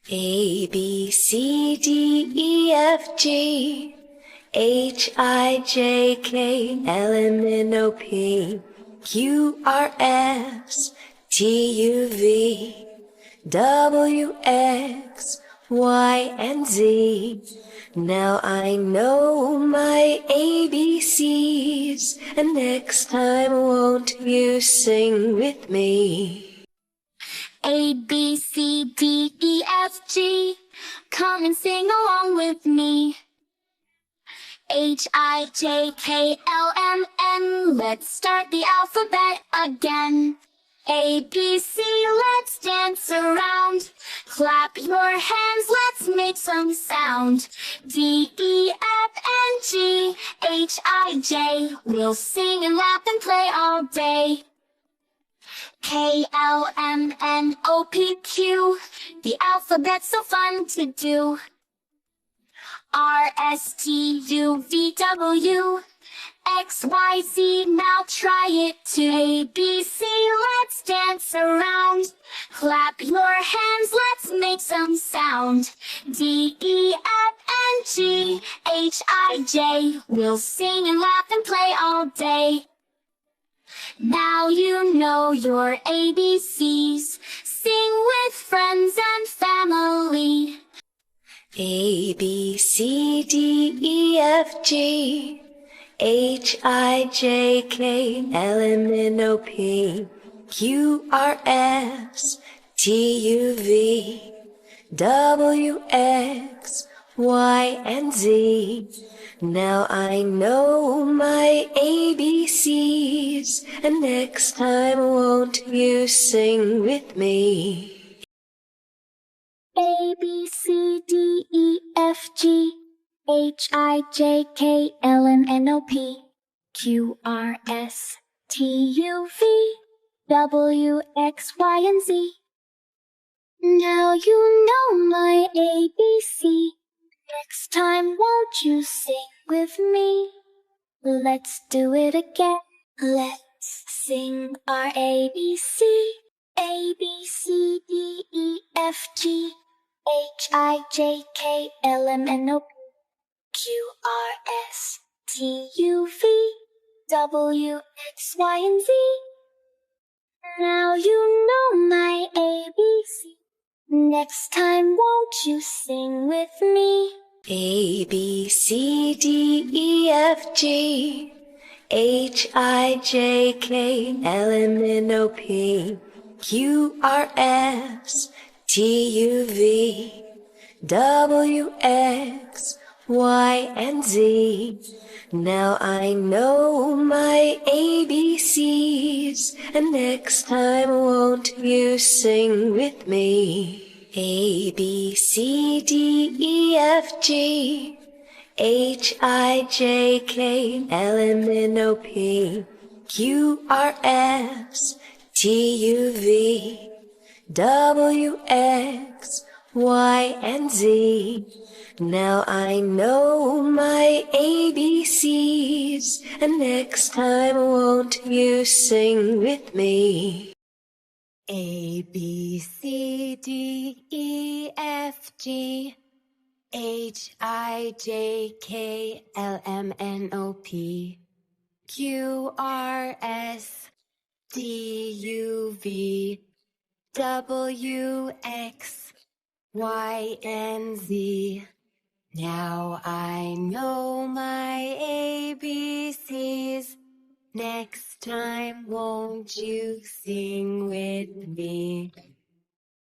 A, B, C, D, E, F, G, H, I, J, K, L, M, N, O, P, Q, R, S, T, U, V, W, X, Y, and Z. Now I know my ABCs, and next time won't you sing with me? A, B, C, D, E, F, G. Come and sing along with me. H, I, J, K, L, M, N. Let's start the alphabet again. A, B, C, let's dance around. Clap your hands, let's make some sound. D, E, F, and G, H, I, J. We'll sing and laugh and play all day. K, L, M, N, O, P, Q. The alphabet's so fun to do. R, S, T, U, V, W. X, Y, Z, now try it too. A, B, C, let's dance around. Clap your hands, let's make some sound. D, E, F, and G, H, I, J. We'll sing and laugh and play all day. Now you know your ABCs. Sing with friends and family. A, B, C, D, E, F, G, H, I, J, K, L, M, N, O, P, Q, R, S, T, U, V, W, X, Y, and Z. Now I know my ABCs, and next time won't you sing with me? A, B, C, D, E, F, G, H, I, J, K, L, M, N, O, P, Q, R, S, T, U, V, W, X, Y, and Z. Now you know my ABC. Next time won't you sing with me? Let's do it again. Let's sing our ABC. A, B, C, D, E, F, G, H, I, J, K, L, M, N, O, P, Q, R, S, T, U, V, W, X, Y, and Z. Now you know my ABC. Next time won't you sing with me? A, B, C, D, E, F, G, H, I, J, K, L, M, N, O, P, Q, R, S, T, U, V, W, X, Y, and Z. Now I know my ABCs, and next time won't you sing with me? A, B, C, D, E, F, G, H, I, J, K, L, M, N, O, P, Q, R, S, T, U, V, W, X, Y, and Z. Now I know my ABCs, and next time won't you sing with me? A, B, C, D, E, F, G, H, I, J, K, L, M, N, O, P, Q, R, S, T, U, V, W, X, Y, and Z. Now I know my ABCs. Next time won't you sing with me?